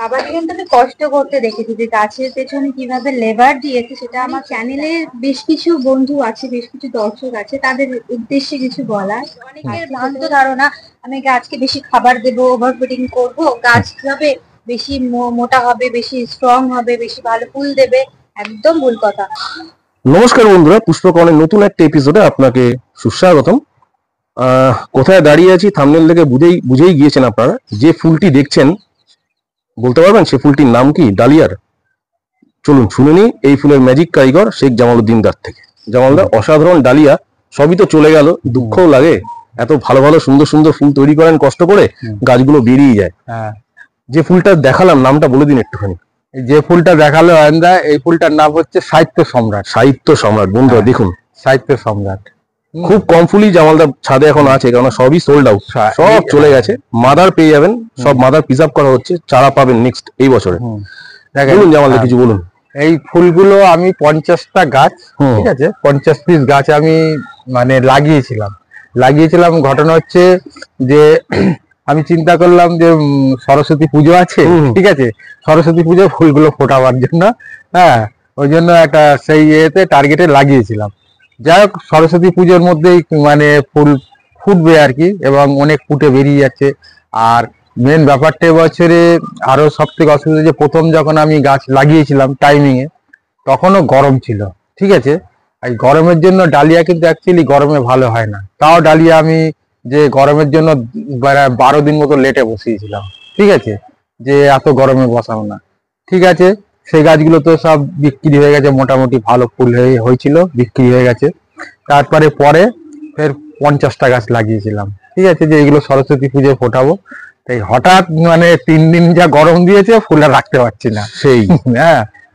বাবাকে কিন্তু আমি কষ্ট করতে দেখেছি যে গাছের পেছনে কিভাবে লেবার দিয়েছে, সেটা আমার চ্যানেলে বেশ কিছু বন্ধু আছে, বেশ কিছু দর্শক আছে, তাদের উদ্দেশ্যে কিছু বলার। অনেকের ভ্রান্ত ধারণা আমি গাছকে বেশি খাবার দেবো, ওভার ফিডিং করবো, গাছ কিভাবে বেশি মোটা হবে, বেশি স্ট্রং হবে, বেশি ভালো ফুল দেবে। একদম ভুল কথা। নমস্কার বন্ধুরা, পুষ্পকর্ণের নতুন একটা এপিসোডে আপনাকে সুস্বাগতম। কোথায় দাঁড়িয়ে আছি থাম্বনেল থেকে বুঝেই গিয়েছেন আপনারা। যে ফুলটি দেখছেন বলতে পারবেন সে ফুলটির নাম কি? ডালিয়ার। চলুন শুনে নিই এই ফুলের ম্যাজিক কারিগর শেখ জামালউদ্দিন দার থেকে। জামালদা, অসাধারণ ডালিয়া, সবই তো চলে গেল, দুঃখও লাগে। এত ভালো ভালো সুন্দর সুন্দর ফুল তৈরি করেন কষ্ট করে, গাছগুলো বেরিয়ে যায়। যে ফুলটা দেখালাম নামটা বলে দিন একটুখানি। যে ফুলটা দেখালো আয়ন্দা, এই ফুলটার নাম হচ্ছে সাহিত্য সম্রাট। সাহিত্য সম্রাট বন্ধুরা দেখুন, সাহিত্য সম্রাট। খুব কম ফুলই জামালদার ছাদে এখন আছে, কারণ সবই সোল্ড আউট, সব চলে গেছে। মাদার পেয়ে যাবেন, সব মাদার প্রিজার্ভ করা হচ্ছে, চারা পাবেন নেক্সট এই বছরে। বলুন জামালদা, কিছু বলুন। এই ফুলগুলো আমি 50টা গাছ, ঠিক আছে, 50 পিস গাছ আমি মানে লাগিয়েছিলাম। ঘটনা হচ্ছে যে আমি চিন্তা করলাম যে সরস্বতী পুজো আছে, ঠিক আছে, সরস্বতী পুজো ফুলগুলো ফোটাবার জন্য, ওই জন্য একটা সেই ইয়েতে টার্গেটে লাগিয়েছিলাম। যাই হোক, সরস্বতী পুজোর মধ্যেই মানে ফুল ফুটবে আর কি, এবং অনেক ফুটে বেরিয়ে যাচ্ছে। আর মেন ব্যাপারটা বছরে আরো সব থেকে অসুবিধা যে প্রথম যখন আমি গাছ লাগিয়েছিলাম টাইমিং এ, তখনও গরম ছিল, ঠিক আছে। এই গরমের জন্য ডালিয়া কিন্তু অ্যাকচুয়ালি গরমে ভালো হয় না। তাও ডালিয়া আমি যে গরমের জন্য 12 দিন মতো লেটে বসিয়েছিলাম, ঠিক আছে, যে এত গরমে বসাবো না, ঠিক আছে। সেই গাছগুলো তো সব বিক্রি হয়ে গেছে, মোটামুটি ভালো ফুল হয়েছিল, বিক্রি হয়ে গেছে। তারপরে ফের 50টা গাছ লাগিয়েছিলাম, ঠিক আছে, যে এগুলো সরস্বতী পুজোয় ফোটাবো। তাই হঠাৎ মানে 3 দিন যা গরম দিয়েছে, ফুল আর রাখতে পারছি না, সেই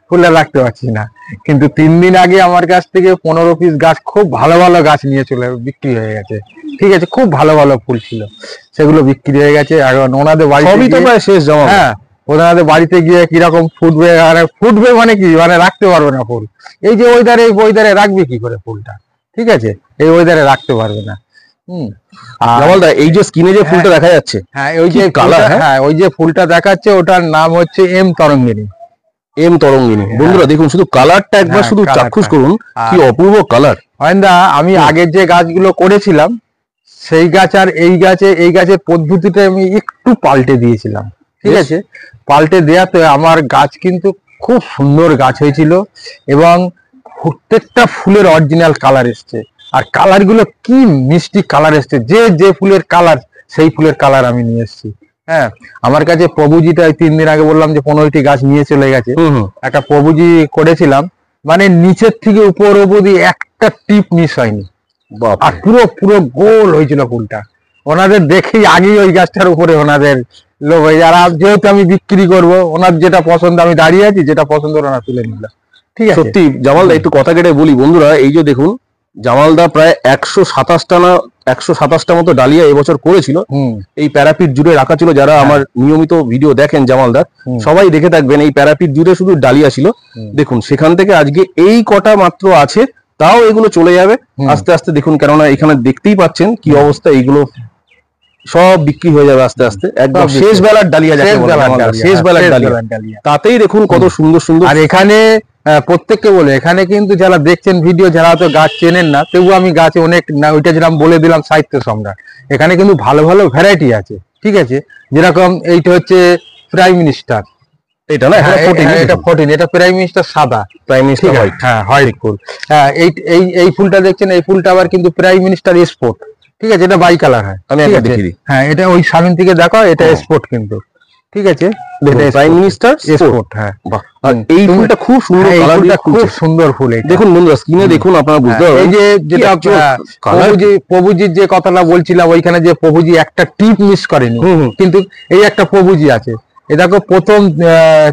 ফুল আর রাখতে পারছি না। কিন্তু 3 দিন আগে আমার কাছ থেকে 15 পিস গাছ, খুব ভালো ভালো গাছ নিয়ে চলে বিক্রি হয়ে গেছে, ঠিক আছে। খুব ভালো ভালো ফুল ছিল, সেগুলো বিক্রি হয়ে গেছে। এখন ওনাদের বাড়ি শেষ জমা, ওনাদের বাড়িতে গিয়ে কিরকম ফুটবে, আর ফুটবে মানে কি, মানে রাখতে পারবে না ফুল। এই যে ওয়েদারে রাখবে কি করে ফুলটা, ঠিক আছে, এই ওয়েদারে রাখতে পারবে না। এই যে স্ক্রিনে যে ফুলটা দেখা যাচ্ছে, ওই যে কালার, ওই যে ফুলটা দেখাচ্ছে, ওটার নাম হচ্ছে এম তরঙ্গিনী। বন্ধুরা দেখুন, শুধু কালারটা একবার শুধু চাক্ষুষ করুন, কি অপূর্ব কালার। আমি আগের যে গাছগুলো করেছিলাম, সেই গাছ আর এই গাছের পদ্ধতিটা আমি একটু পাল্টে দিয়েছিলাম, ঠিক আছে। পাল্টে দেওয়াতে আমার গাছ কিন্তু খুব সুন্দর গাছ হয়েছিল, এবং প্রত্যেকটা ফুলের অরিজিনাল কালার এসছে। আর কালার গুলো কি মিষ্টি কালার এসছে, যে ফুলের কালার, সেই ফুলের কালার আমি নিয়ে এসেছি। আমার কাছে প্রভুজিটা 3 দিন আগে বললাম যে 15টি গাছ নিয়ে চলে গেছে। একটা প্রভুজি করেছিলাম, মানে নিচের থেকে উপর অবধি একটা টিপ মিস হয়নি, আর পুরো গোল হয়েছিল ফুলটা। ওনাদের দেখেই আগেই ওই গাছটার উপরে ওনাদের লোভ হয়ে যায়। আর যেহেতু আমি বিক্রি করব, ওনার যেটা পছন্দ, আমি দাঁড়িয়ে আছি, যেটা পছন্দ ওনারা তুলে নিল, ঠিক আছে। সত্যি জামালদা, একটু কথা কেটে বলি বন্ধুরা, এই যে দেখুন জামালদা প্রায় 127টা মতো ডালিয়া এবছর করেছিল। এই প্যারাপিট জুড়ে রাখা ছিল। যারা আমার নিয়মিত ভিডিও দেখেন জামালদার, সবাই দেখে থাকবেন, এই প্যারাপিট জুড়ে শুধু ডালিয়া ছিল। দেখুন সেখান থেকে আজকে এই কটা মাত্র আছে, তাও এগুলো চলে যাবে আস্তে আস্তে। দেখুন, কেননা এখানে দেখতেই পাচ্ছেন কি অবস্থা, এইগুলো সব বিক্রি হয়ে যাবে আস্তে আস্তে। একদম শেষ বেলার ডালিয়া, শেষ বেলার ডালিয়া, তাতেই দেখুন কত সুন্দর সুন্দর। আর এখানে প্রত্যেককে বলে, এখানে কিন্তু যারা দেখছেন ভিডিও, যারা তো গাছ চেনেন না, তবু আমি গাছে অনেক, ওইটা যেরকম বলে দিলাম সাহিত্য সম্রাট, এখানে কিন্তু ভালো ভালো ভ্যারাইটি আছে, ঠিক আছে। যেরকম এইটা হচ্ছে প্রাইম মিনিস্টার, এটা না, এটা 14, এটা প্রাইম মিনিস্টার সাদা, প্রাইম মিনিস্টার হোয়াইট, হোয়াইট ফুল। এই ফুলটা দেখছেন, এই ফুলটা আবার কিন্তু প্রাইম মিনিস্টার স্পোর্ট, ঠিক আছে, এটা বাই কালার হয়। আমি দেখিয়ে দিই, এটা ওই সামনে থেকে দেখো, এটা স্পোর্ট কিন্তু, ঠিক আছে, প্রাইম মিনিস্টার স্পোর্ট। এই ফুলটা খুব সুন্দর, কালারটা খুব সুন্দর ফুল। দেখুন বন্ধুরা, স্ক্রিনে দেখুন, আপনারা বুঝতে পারবেন। এই যে যেটা প্রভুজির যে কথাটা বলছিলাম, ওইখানে যে প্রভুজি একটা টিপ মিস করেনি, কিন্তু এই একটা প্রভুজি আছে, এ দেখো প্রথম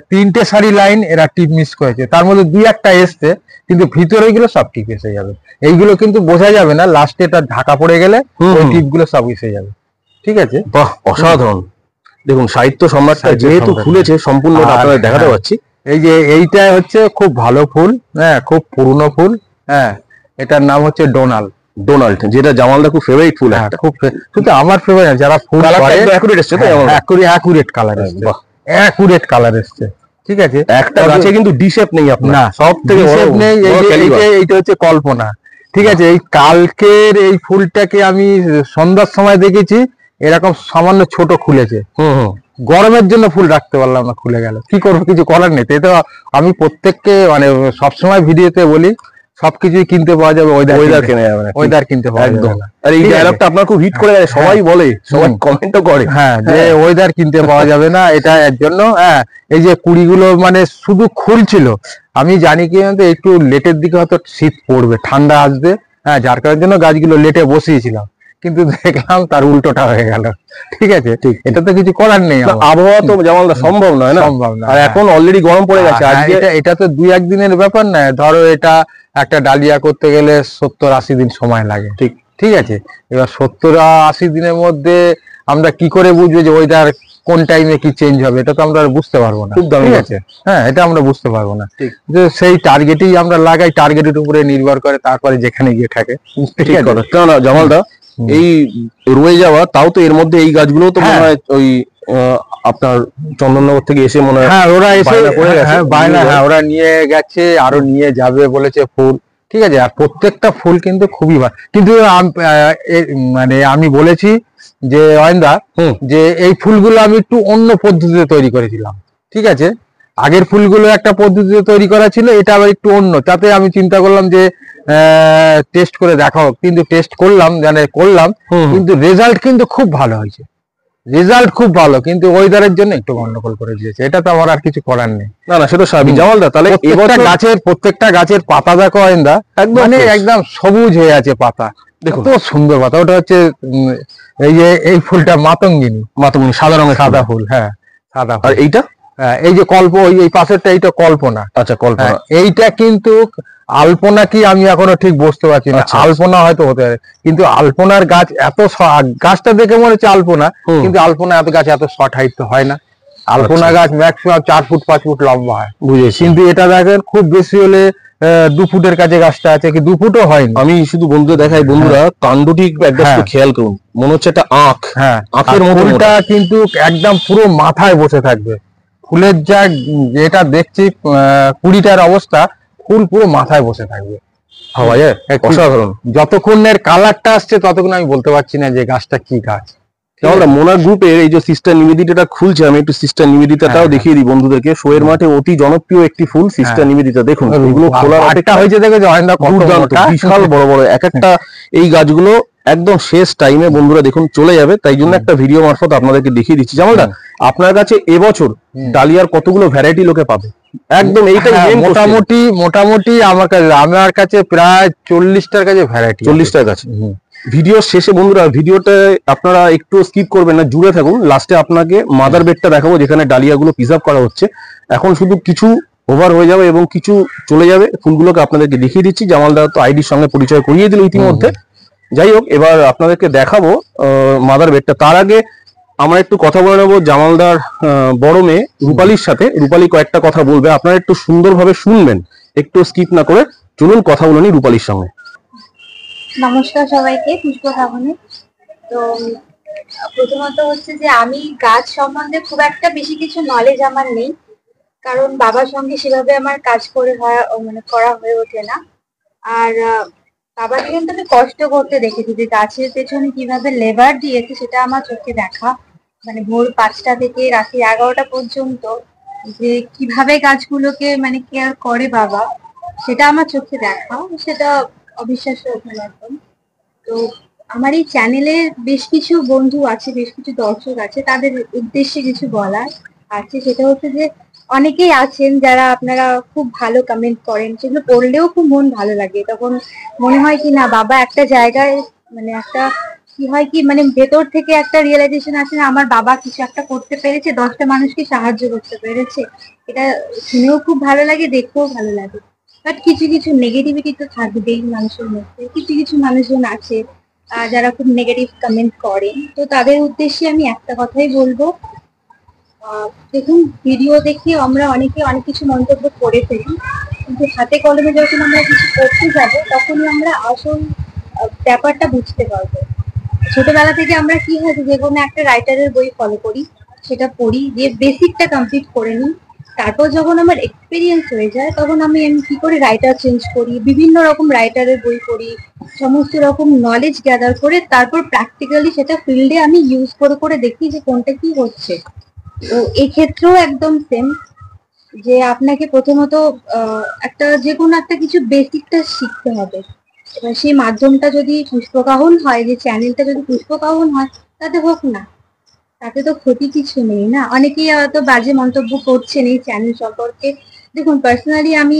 3টে সারি লাইন এরা টিপ মিস করেছে, তার মধ্যে 2-1টা এসছে, কিন্তু ভিতরে গুলো সব টিপ এসে যাবে। এইগুলো কিন্তু বোঝা যাবে না, লাস্টে এটা ঢাকা পড়ে গেলে ওই টিপ গুলো সব এসে যাবে, ঠিক আছে। বাহ, অসাধারণ। দেখুন সাহিত্য সম্রাটটা যেহেতু খুলেছে, সম্পূর্ণ আপনাদের দেখাতে পাচ্ছি। এই যে এইটা হচ্ছে খুব ভালো ফুল, খুব পুরনো ফুল, এটার নাম হচ্ছে ডোনাল্ড, যেটা জামালদা খুব ফেভারিট ফুল, খুব শুধু আমার ফেভারিট। যারা ফুল অ্যাকুরেট এসছে, তো অ্যাকুরেট কালার এসছে, অ্যাকুরেট কালার এসছে, ঠিক আছে। একটা গাছে কিন্তু ডি শেপ নেই আপনার, না, সব থেকে হিসেব নেই। এইটা হচ্ছে কল্পনা, ঠিক আছে। এই কালকের এই ফুলটাকে আমি সন্ধ্যার সময় দেখেছি এরকম সামান্য ছোট খুলেছে। গরমের জন্য ফুল রাখতে পারলাম না, খুলে গেল, কি করবো, কিছু করার নেই। তো আমি প্রত্যেককে মানে সবসময় ভিডিওতে বলি সবকিছুই কিনতে পাওয়া যাবে, ওয়েদার কেনা যাবে না, ওয়েদার কিনতে পাওয়া যাবে না। আর এই ডায়লগটা আপনার খুব হিট করে গেছে, সবাই বলে, সবাই কমেন্টও করে, হ্যাঁ, যে ওয়েদার কিনতে পাওয়া যাবে না, এটা এর জন্য। হ্যাঁ, এই যে কুড়িগুলো মানে শুধু খুলছিল, আমি জানি কি জানতো একটু লেটের দিকে হয়তো শীত পড়বে, ঠান্ডা আসবে, হ্যাঁ, যার কারণের জন্য গাছগুলো লেটে বসিয়েছিলাম, কিন্তু দেখলাম তার উল্টোটা হয়ে গেল, ঠিক আছে। ঠিক, এটা তো কিছু করার নেই, আবহাওয়া তো যেমন সম্ভব নয় না, সম্ভব না। আর এখন অলরেডি গরম পড়ে গেছে। আজকে এটা তো 2-1 দিনের ব্যাপার না, ধরো এটা একটা ডালিয়া করতে গেলে 70-80 দিন সময় লাগে, ঠিক, ঠিক আছে। এবার 70-80 দিনের মধ্যে আমরা কি করে বুঝবো যে ওয়েদার কোন টাইমে কি চেঞ্জ হবে, এটা তো আমরা বুঝতে পারবো না, ঠিক আছে। হ্যাঁ, এটা আমরা বুঝতে পারবো না, যে সেই টার্গেটেই আমরা লাগাই, টার্গেটের উপরে নির্ভর করে তারপরে যেখানে গিয়ে থাকে, ঠিক আছে। কেন না জামালদা, এই রয়ে যাওয়া, তাও তো এর মধ্যে এই গাছগুলো তো মনে হয় ওই আপনার চন্দননগর থেকে এসে মনে হয়, হ্যাঁ, ওরা এসে বায়না, হ্যাঁ, ওরা নিয়ে গেছে, আরো নিয়ে যাবে বলেছে ফুল, ঠিক আছে। আর প্রত্যেকটা ফুল কিন্তু খুবই ভালো, কিন্তু মানে আমি বলেছি যে অয়নদা, যে এই ফুলগুলো আমি একটু অন্য পদ্ধতিতে তৈরি করেছিলাম, ঠিক আছে। আগের ফুলগুলো একটা পদ্ধতিতে তৈরি করা ছিল, এটা আবার একটু অন্য, তাতে আমি চিন্তা করলাম যে টেস্ট করে দেখাও, কিন্তু টেস্ট করলাম, কিন্তু রেজাল্ট কিন্তু খুব ভালো হয়েছে, রেজাল্ট খুব ভালো, কিন্তু ওয়েদারের জন্য একটু গন্ডগোল করে দিয়েছে। এটা তো আমার আর কিছু করার নেই। না না, সেটা স্বাভাবিক জামালদা। তাহলে প্রত্যেকটা গাছের পাতা দেখো অয়নদা, মানে একদম সবুজ হয়ে আছে পাতা, দেখো তো সুন্দর পাতা। ওটা হচ্ছে এই যে এই ফুলটা মাতঙ্গিনী, সাদা রঙের সাদা ফুল, হ্যাঁ, সাদা। আর এইটা, এই যে এই পাশেরটা, এইটা কল্পনা। আচ্ছা, কল্পনা। এইটা কিন্তু আলপনা কি আমি এখনো ঠিক বুঝতে পারছি না। আলপনা হয়তো হতে পারে, কিন্তু আলপনার গাছ এত, গাছটা দেখে মনে হচ্ছে আলপনা, কিন্তু আলপনা এত গাছ এত শর্ট হাইট তো হয় না। আলপনা গাছ ম্যাক্সিমাম 4 ফুট 5 ফুট লম্বা হয়, বুঝেছি। কিন্তু এটা দেখেন খুব বেশি হলে 2 ফুটের কাছে গাছটা আছে, কি 2 ফুটও হয়নি। আমি শুধু বন্ধুদের দেখাই, বন্ধুরা কাণ্ডটি একদম খেয়াল করুন, মনে হচ্ছে একটা আঁখ, হ্যাঁ, আঁখের ফুলটা কিন্তু একদম পুরো মাথায় বসে থাকবে। ফুলের যা যেটা দেখছি কুড়িটার অবস্থা, ফুল পুরো মাথায় বসে থাকবে, ভাবা যায়, অসাধারণ। যতক্ষণের কালারটা আসছে ততক্ষণ আমি বলতে পারছি না যে গাছটা কি গাছ। মোনার গ্রুপের এই যে সিস্টার নিবেদিতাটা খুলছে, আমি একটু সিস্টার নিবেদিতাটাও দেখিয়ে দিই বন্ধুদেরকে। শোয়ের মাঠে অতি জনপ্রিয় একটি ফুল সিস্টার নিবেদিতা, দেখুন এগুলো খোলার অপেক্ষা হয়েছে, দেখেছো বিশাল বড় বড় এক একটা এই গাছগুলো একদম শেষ টাইমে বন্ধুরা দেখুন চলে যাবে, তাই জন্য একটা ভিডিও মারফত আপনাদেরকে দেখিয়ে দিচ্ছি। জামালদা, আপনার কাছে এবছর ডালিয়ার কতগুলো ভ্যারাইটি লোকে পাবে? একদম এইটাই মোটামুটি আমার কাছে প্রায় 40টার কাছে ভ্যারাইটি, 40টার কাছে। ভিডিও শেষে বন্ধুরা, ভিডিওটা আপনারা একটু স্কিপ করবেন না, জুড়ে থাকুন। লাস্টে আপনাকে মাদার বেডটা দেখাবো যেখানে ডালিয়াগুলো প্রিজার্ভ করা হচ্ছে। এখন শুধু কিছু ওভার হয়ে যাবে এবং কিছু চলে যাবে, ফুলগুলোকে আপনাদেরকে দেখিয়ে দিচ্ছি। জামালদা তো আইডির সঙ্গে পরিচয় করিয়ে দিল ইতিমধ্যে। যাই হোক, এবার আপনাদেরকে দেখাবো মাদার বেডটা। তার আগে আমরা একটু কথা বলে নেবো জামালদার বড় মেয়ে রূপালীর সাথে। রূপালী কয়েকটা কথা বলবে, আপনারা একটু সুন্দরভাবে শুনবেন, একটু স্কিপ না করে। চলুন কথা বলে নি রূপালীর সঙ্গে। নমস্কার সবাইকে, পুষ্প শ্রাবণী। তো প্রথমত হচ্ছে যে আমি গাছ সম্বন্ধে খুব একটা বেশি কিছু নলেজ আমার নেই, কারণ বাবার সঙ্গে সেভাবে আমার কাজ করা হয়ে ওঠে না। আর বাবাকে কিন্তু আমি কষ্ট করতে দেখেছি, যে গাছের পেছনে কিভাবে লেবার দিয়েছে সেটা আমার চোখে দেখা। মানে ভোর 5টা থেকে রাত্রি 11টা পর্যন্ত যে কিভাবে গাছগুলোকে মানে কেয়ার করে বাবা, সেটা আমার চোখে দেখা, সেটা অবিশ্বাস্য একদম। তো আমার এই চ্যানেলে বেশ কিছু বন্ধু আছে, বেশ কিছু দর্শক আছে, তাদের উদ্দেশ্যে কিছু বলার আছে। সেটা হচ্ছে যে অনেকেই আছেন যারা আপনারা খুব ভালো কমেন্ট করেন, সেগুলো পড়লেও খুব মন ভালো লাগে। তখন মনে হয় কি না, বাবা একটা জায়গায় মানে একটা কি হয় কি, মানে ভেতর থেকে একটা রিয়েলাইজেশন আসে না, আমার বাবা কিছু একটা করতে পেরেছে, 10টা মানুষকে সাহায্য করতে পেরেছে। এটা শুনেও খুব ভালো লাগে, দেখতেও ভালো লাগে। বাট কিছু কিছু নেগেটিভিটি তো থাকবেই মানুষের মধ্যে। কিছু কিছু মানুষজন আছে যারা খুব নেগেটিভ কমেন্ট করেন, তো তাদের উদ্দেশ্যে আমি একটা কথাই বলবো। দেখুন, ভিডিও দেখে আমরা অনেকে অনেক কিছু মন্তব্য করে ফেলি, কিন্তু হাতে কলমে যখন আমরা কিছু করতে যাবো তখনই আমরা আসল ব্যাপারটা বুঝতে পারবো। ছোটবেলা থেকে আমরা কি হয়, যে কোনো একটা রাইটারের বই ফলো করি, সেটা পড়ি, দিয়ে বেসিকটা কমপ্লিট করে নিই। তারপর যখন আমার এক্সপিরিয়েন্স হয়ে যায় তখন আমি কি করে রাইটার চেঞ্জ করি, বিভিন্ন রকম রাইটারের বই পড়ি, সমস্ত রকম নলেজ গ্যাদার করে তারপর প্র্যাকটিক্যালি সেটা ফিল্ডে আমি ইউজ করে করে দেখি যে কোনটা কি হচ্ছে। তো এক্ষেত্রেও একদম সেম, যে আপনাকে প্রথমত একটা যে কোনো একটা কিছু বেসিকটা শিখতে হবে। এবার সেই মাধ্যমটা যদি পুষ্পকাহন হয়, যে চ্যানেলটা যদি পুষ্পকাহন হয়, তাতে হোক না, তাতে তো ক্ষতি কিছু নেই না। অনেকেই হয়তো বাজে মন্তব্য করছেন এই চ্যানেল সম্পর্কে। দেখুন, পার্সোনালি আমি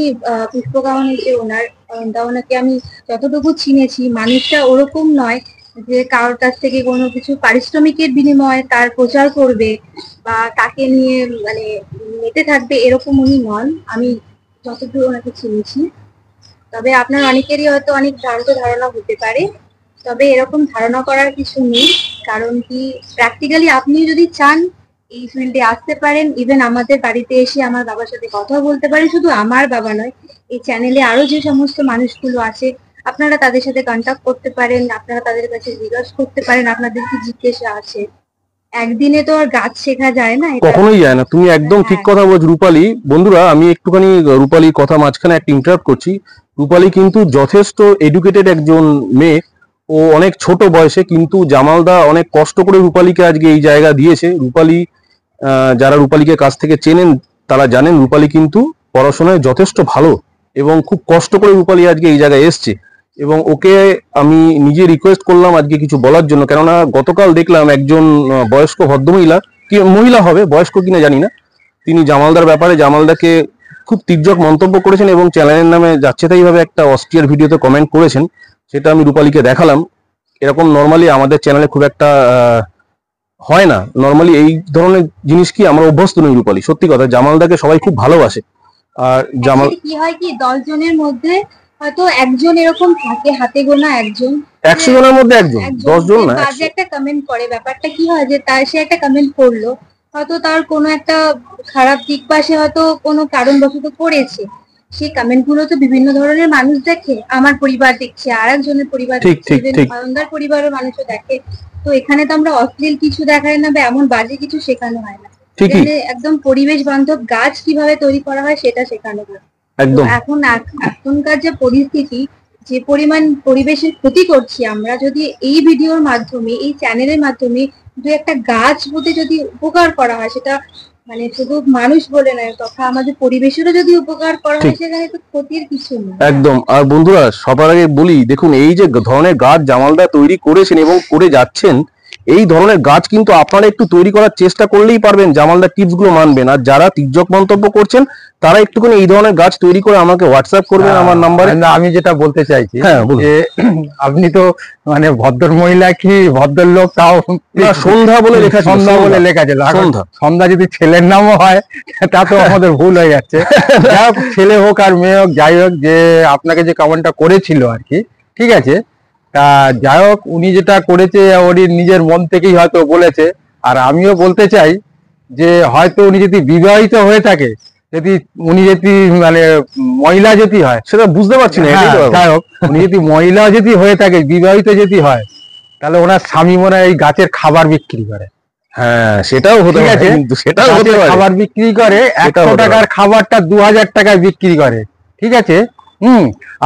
পুষ্পকাহনের যে ওনার, ওনাকে আমি যতটুকু চিনেছি, মানুষটা ওরকম নয় যে কারোর কাছ থেকে কোনো কিছু পারিশ্রমিকের বিনিময়ে তার প্রচার করবে বা তাকে নিয়ে মানে মেতে থাকবে, এরকম উনি নন, আমি যতদূর ওনাকে চিনেছি। তবে আপনার অনেকেরই হয়তো অনেক ভ্রান্ত ধারণা হতে পারে, তবে এরকম ধারণা করার কিছু নেই। কারণ কি, প্র্যাকটিক্যালি আপনি যদি চান এই ফিল্ডে আসতে পারেন, ইভেন আমাদের বাড়িতে এসে আমার বাবার সাথে কথা বলতে পারেন। শুধু আমার বাবা নয়, এই চ্যানেলে আরো যে সমস্ত মানুষগুলো আছে, আপনারা তাদের সাথে কন্ট্যাক্ট করতে পারেন, আপনারা তাদের কাছে জিজ্ঞাসা করতে পারেন, আপনাদের কি জিজ্ঞাসা আছে। একদিনে তো আর গাছ শেখা যায় না, কখনোই যায় না। তুমি একদম ঠিক কথা বলছো রূপালী। বন্ধুরা, আমি একটুখানি রূপালীর কথা মাঝখানে একটা ইন্টারাপ্ট করছি। রূপালী কিন্তু যথেষ্ট এডুকেটেড একজন মেয়ে। ও অনেক ছোট বয়সে, কিন্তু জামালদা অনেক কষ্ট করে রূপালীকে আজকে এই জায়গা দিয়েছে। রূপালী, যারা রূপালীকে কাছ থেকে চেনেন তারা জানেন রূপালী কিন্তু পড়াশোনায় যথেষ্ট ভালো, এবং খুব কষ্ট করে রূপালী আজকে এই জায়গায় এসছে। এবং ওকে আমি নিজে রিকোয়েস্ট করলাম আজকে কিছু বলার জন্য, কেননা গতকাল দেখলাম একজন বয়স্ক ভদ্রমহিলা, কি মহিলা হবে, বয়স্ক কিনা জানি না, তিনি জামালদার ব্যাপারে জামালদাকে খুব তীর্যক মন্তব্য করেছেন এবং চ্যানেলের নামে যাচ্ছে তাই ভাবে একটা অস্ট্রিয়ার ভিডিওতে কমেন্ট করেছেন। সেটা আমি রূপালীকে দেখালাম। এরকম নর্মালি আমাদের চ্যানেলে খুব একটা হয় না। নর্মালি এই ধরনের জিনিস কি আমরা অভ্যস্ত নই রূপালী। সত্যি কথা, জামালদাকে সবাই খুব ভালোবাসে। আর জামাল কি হয় কি, 10 জনের মধ্যে হয়তো একজন এরকম থাকে, হাতে গোনা একজন, 100 জনের মধ্যে একজন, 10 জন না, বাজে একটা কমেন্ট করে। ব্যাপারটা কি হয় যে তার সে একটা কমেন্ট করলো, হয়তো তার কোনো একটা খারাপ দিক বা সে হয়তো কোনো কারণবশত করেছে। সেই কমেন্ট গুলো তো বিভিন্ন ধরনের মানুষ দেখে, আমার পরিবার দেখছে, আর একজনের পরিবার দেখছে, অয়নদার পরিবারের মানুষও দেখে। তো এখানে তো আমরা অশ্লীল কিছু দেখাই না বা এমন বাজে কিছু শেখানো হয় না, একদম পরিবেশ বান্ধব গাছ কিভাবে তৈরি করা হয় সেটা শেখানো হয়। একদম। এখনকার যে পরিস্থিতি, যে পরিমাণ পরিবেশের ক্ষতি করছি আমরা, যদি এই ভিডিওর মাধ্যমে, এই চ্যানেলের মাধ্যমে দু একটা গাছ বুঝে যদি উপকার করা হয়, সেটা মানে শুধু মানুষ বলে নয়, তথা আমাদের পরিবেশেরও যদি উপকার করা হয়, সেখানে তো ক্ষতির কিছু নেই। একদম। আর বন্ধুরা, সবার আগে বলি, দেখুন এই যে ধরনের গাছ জামালদা তৈরি করেছেন এবং করে যাচ্ছেন, এই ধরনের গাছ কিন্তু আপনারা একটু তৈরি করার চেষ্টা করলেই পারবেন। জামালদা টিপস গুলো মানবেন। আর যারা তির্যক মন্তব্য করছেন তারা একটুখানি এই ধরনের গাছ তৈরি করে আমাকে হোয়াটসঅ্যাপ করবেন আমার নাম্বারে। আমি যেটা বলতে চাইছি যে আপনি তো মানে ভদ্র মহিলা কি ভদ্রলোক, তাও সন্ধ্যা বলে লেখা, সন্ধ্যা বলে লেখা ছিল। সন্ধ্যা যদি ছেলের নামও হয় তা তো আমাদের ভুল হয়ে যাচ্ছে। যাই হোক, ছেলে হোক আর মেয়ে হোক, যাই হোক, যে আপনাকে যে কমেন্টটা করেছিল আর কি, ঠিক আছে, তা যাই হোক, উনি যেটা করেছে উনি নিজের মন থেকেই হয়তো বলেছে। আর আমিও বলতে চাই যে হয়তো উনি যদি বিবাহিত হয়ে থাকে, যদি উনি যদি মানে মহিলা যদি হয়, সেটা বুঝতে পারছি না। যাই হোক, উনি যদি মহিলা যদি হয়ে থাকে, বিবাহিত যদি হয়, তাহলে ওনার স্বামী মনে হয় এই গাছের খাবার বিক্রি করে। হ্যাঁ, সেটাও হতে পারে, কিন্তু সেটাও হতে পারে। খাবার বিক্রি করে, 100 টাকার খাবারটা 2000 টাকায় বিক্রি করে, ঠিক আছে।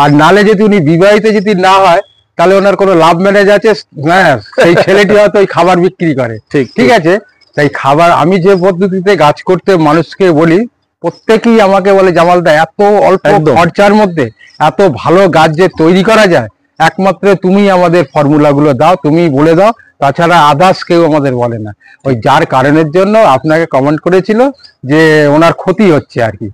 আর নালে যদি উনি বিবাহিত যদি না হয়, তাহলে ওনার কোনো লাভ ম্যারেজ আছে, হ্যাঁ, সেই ছেলেটি হয়তো ওই খাবার বিক্রি করে। ঠিক আছে। তাই খাবার, আমি যে পদ্ধতিতে গাছ করতে মানুষকে বলি, প্রত্যেকেই আমাকে বলে জামালদা এত অল্প খরচার মধ্যে এত ভালো গাছ যে তৈরি করা যায়, একমাত্র তুমি আমাদের ফর্মুলা গুলো দাও, তুমি বলে দাও, তাছাড়া আদার্স কেউ আমাদের বলে না। ওই যার কারণের জন্য আপনাকে কমেন্ট করেছিল যে ওনার ক্ষতি হচ্ছে আর কি।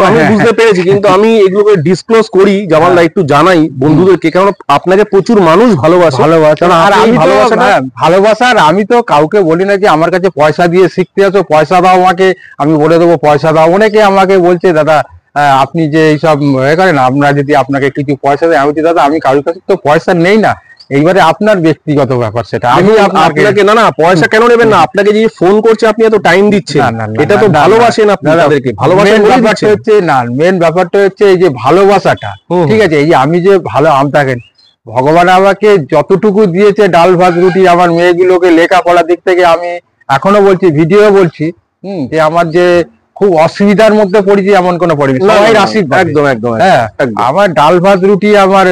আমি বুঝতে পেরেছি, কিন্তু আমি এগুলোকে ডিসক্লোজ করি জামালদা, একটু জানাই বন্ধুদেরকে, কারণ আপনাকে প্রচুর মানুষ ভালোবাসে। ভালোবাসার আমি তো কাউকে বলি না যে আমার কাছে পয়সা দিয়ে শিখতে আসো, পয়সা দাও আমাকে, আমি বলে দেবো পয়সা দাও। অনেকে আমাকে বলছে দাদা আপনি যে এইসব করেন, আপনারা যদি আপনাকে কিছু পয়সা দেয়, আমি বলছি দাদা আমি কারোর কাছে তো পয়সা নেই না, এইবারে আপনার ব্যক্তিগত ব্যাপার, সেটা আমি আপনাকে না পয়সা কেন নেবেন না, আপনাকে যে ফোন করছে আপনি এত টাইম দিচ্ছেন, এটা তো ভালোবাসেন আপনি তাদেরকে, ভালোবাসেন। ব্যাপারটা হচ্ছে না, মেন ব্যাপারটা হচ্ছে এই যে ভালোবাসাটা, ঠিক আছে। এই যে আমি যে ভালো দেখেন, ভগবান আমাকে যতটুকু দিয়েছে, ডাল ভাত রুটি, আমার মেয়েগুলোকে লেখাপড়ার দিক থেকে আমি এখনো বলছি, ভিডিও বলছি যে আমার যে খুব অসুবিধার মধ্যে পড়েছি এমন কোনো পড়েনি, সবাই আশীর্বাদ। একদম একদম হ্যাঁ, একদম। আমার ডাল ভাত রুটি আমার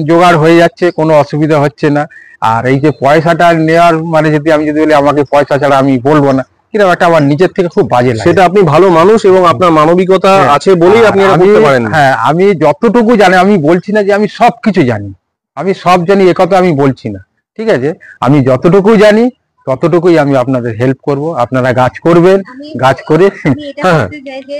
জোগাড় হয়ে যাচ্ছে, কোনো অসুবিধা হচ্ছে না। আর এই যে পয়সাটা নেওয়ার মানে যদি আমি যদি বলি আমাকে পয়সা ছাড়া আমি বলবো না, কিরকম একটা আমার নিজের থেকে খুব বাজে লাগে। সেটা আপনি ভালো মানুষ এবং আপনার মানবিকতা আছে বলেই আপনি এটা করতে পারেন। হ্যাঁ, আমি যতটুকু জানি, আমি বলছি না যে আমি সবকিছু জানি, আমি সব জানি একথা আমি বলছি না, ঠিক আছে। আমি যতটুকু জানি ততটুকুই আমি আপনাদের হেল্প করব, আপনারা গাছ করবেন, গাছ করে আমি এটা বলতে চাই যে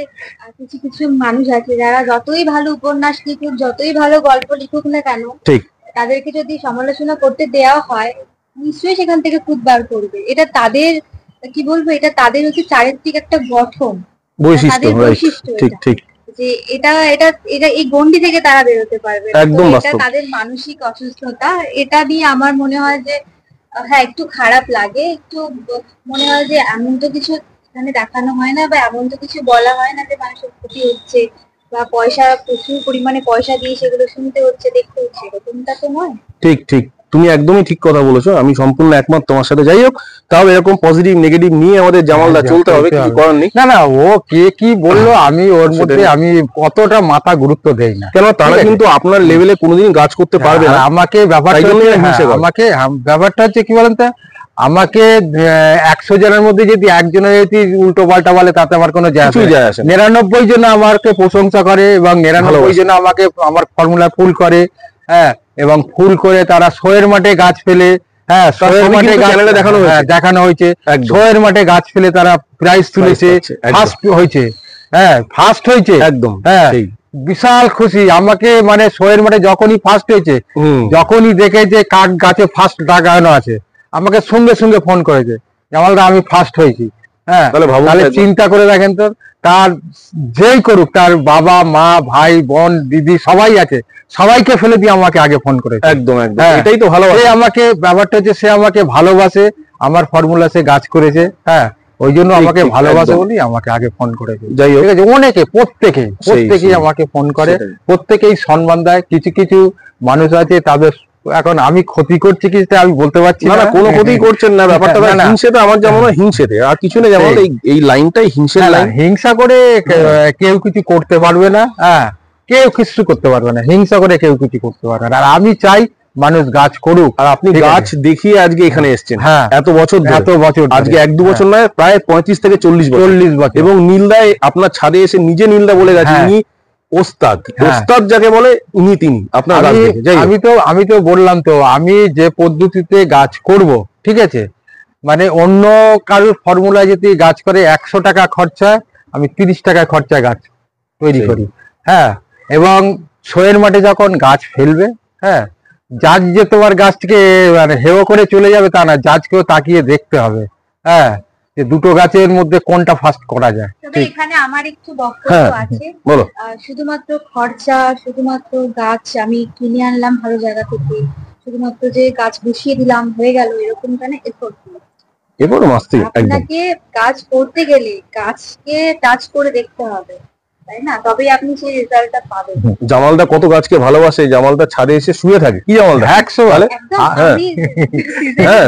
কিছু কিছু মানুষ আছে যারা যতই ভালো উপন্যাস লিখুক, যতই ভালো গল্প লিখুক না কেন, ঠিক, তাদেরকে যদি সমালোচনা করতে দেওয়া হয় নিশ্চয়ই সেখান থেকে খুদ বার করবে। এটা তাদের কি বলবো, এটা তাদের হচ্ছে চারিত্রিক একটা গঠন, বৈশিষ্ট্য, তাদের বৈশিষ্ট্য ঠিক এটা। ঠিক। যে এটা এটা এটা এই গণ্ডি থেকে তারা বেরোতে পারবে না। একদম তো এটা বাস্তব। তাদের মানসিক অসুস্থতা। এটা নিয়ে আমার মনে হয় যে হ্যাঁ একটু খারাপ লাগে, একটু মনে হয় যে এমন তো কিছু এখানে দেখানো হয় না, বা এমন তো কিছু বলা হয় না যে মানুষের ক্ষতি হচ্ছে বা পয়সা, প্রচুর পরিমাণে পয়সা দিয়ে সেগুলো শুনতে হচ্ছে, দেখতে হচ্ছে, এরকমটা তো নয়। ঠিক ঠিক, তুমি একদমই ঠিক কথা বলেছো, আমি সম্পূর্ণ একমত তোমার সাথে। যাই হোক, তাও এরকম পজিটিভ নেগেটিভ নিয়ে আমাদের জামালদা চলতে হবে, কিছু করার নেই। না না, ও কে কি বললো আমি ওর মধ্যে আমি কতটা মাথা গুরুত্ব দেই না, কেন তারা কিন্তু আপনার লেভেলে কোনোদিন গাছ করতে পারবে না। আমাকে ব্যাপারটা ব্যাপারটা হচ্ছে কি বলেন তো, আমাকে 100 জনের মধ্যে যদি একজনের যদি উল্টো পাল্টা বলে তাতে আমার কোনো যায় আসে না। 99 জন আমাকে প্রশংসা করে এবং 99 জন আমাকে আমার ফর্মুলা ফুল করে। হ্যাঁ, এবং ফুল করে তারা শোয়ের মাঠে গাছ ফেলে, হ্যাঁ শোয়ের মাঠে দেখানো হয়েছে, শোয়ের মাঠে গাছ ফেলে তারা প্রাইজ তুলেছে, ফার্স্ট হয়েছে। হ্যাঁ, ফার্স্ট হয়েছে একদম। হ্যাঁ, বিশাল খুশি আমাকে, মানে শোয়ের মাঠে যখনই ফার্স্ট হয়েছে, যখনই দেখেছে কাঠ গাছে ফার্স্ট লাগানো আছে, আমাকে সঙ্গে সঙ্গে ফোন করেছে, জামালদা আমি ফার্স্ট হয়েছি। হ্যাঁ, তাহলে চিন্তা করে দেখেন তো, তার যেই করুক, তার বাবা মা ভাই বোন দিদি সবাই আছে, সবাইকে ফেলে দিয়ে আমাকে আগে ফোন করেছে। একদম একদম, এটাই তো ভালোবাসে। আমাকে ব্যাপারটা হচ্ছে সে আমাকে ভালোবাসে, আমার ফর্মুলা সে গাছ করেছে। হ্যাঁ, ওই জন্য আমাকে ভালোবাসে বলি আমাকে আগে ফোন করেছে। যাই হোক, অনেকে প্রত্যেকেই আমাকে ফোন করে, প্রত্যেকেই সম্মান দেয়। কিছু কিছু মানুষ আছে তাদের, এখন আমি ক্ষতি করছি কি আমি বলতে পারছি না, কোনো ক্ষতি করছেন না, ব্যাপারটা হিংসেতে আমার যেমন হিংসেতে আর কিছু নেই। যেমন এই লাইনটাই হিংসের লাইন, হিংসা করে কেউ কিছু করতে পারবে না। হ্যাঁ, কেউ কিছু করতে পারবে না, হিংসা করে কেউ কিছু করতে পারবে না। আর আমি চাই মানুষ গাছ করুক। আর আপনি গাছ দেখিয়ে আজকে এখানে এসেছেন। হ্যাঁ, এত বছর আজকে 1-2 বছর নয়, প্রায় 35 থেকে 40 বছর। এবং নীলদায় আপনার ছাদে এসে নিজে নীলদা বলে গেছে ইনি ওস্তাদ, ওস্তাদ যাকে বলে উনি, তিনি আপনার। আমি তো বললাম তো, আমি যে পদ্ধতিতে গাছ করব, ঠিক আছে, মানে অন্য কারোর ফর্মুলায় যদি গাছ করে 100 টাকা খরচা, আমি 30 টাকা খরচায় গাছ তৈরি করি। হ্যাঁ, এবং শোয়ের মাঠে যখন গাছ ফেলবে, হ্যাঁ, জাজ যে তোমার গাছকে মানে হেও করে চলে যাবে তা না, জাজকেও তাকিয়ে দেখতে হবে। হ্যাঁ, যে দুটো গাছের মধ্যে কোনটা ফার্স্ট করা যায়। তবে এখানে আমার একটু বক্তব্য আছে। শুধুমাত্র খরচা, শুধুমাত্র গাছ আমি কিনে আনলাম ভালো জায়গা থেকে, শুধুমাত্র যে গাছ বসিয়ে দিলাম হয়ে গেল, এরকমটা না। আপনাকে গাছ করতে গেলে গাছকে টাচ করে দেখতে হবে, তাই না? তবেই আপনি সেই রেজাল্টটা পাবেন। জামালদা কত গাছকে ভালোবাসে, জামালদা ছাদে এসে শুয়ে থাকে। কি জামালদা 100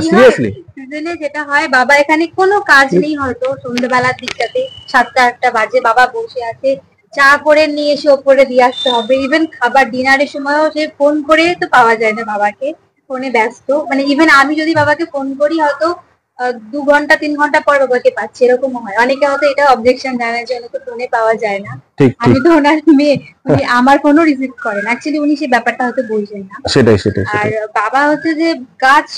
সিরিয়াসলি সিজনে যেটা হয়, বাবা এখানে কোনো কাজ নেই, হয়তো সন্ধ্যেবেলার দিকটাতে 7টা-8টা বাজে, বাবা বসে আছে, চা করে নিয়ে এসে ওপরে দিয়ে আসতে হবে। ইভেন খাবার ডিনারের সময়ও সে ফোন করে তো পাওয়া যায় না বাবাকে, ফোনে ব্যস্ত। মানে ইভেন আমি যদি বাবাকে ফোন করি হয়তো 2 ঘন্টা 3 ঘন্টা পর বাবাকে পাচ্ছি, এরকম হয়। অনেকে হয়তো এটা অবজেকশন জানায় যে ওনাকে ফোনে পাওয়া যায় না। আমি তো ওনার মেয়ে, উনি আমার ফোনও রিসিভ করেন, অ্যাকচুয়ালি উনি সেই ব্যাপারটা হয়তো বোঝেন না। সেটাই। আর বাবা হচ্ছে যে গাছ,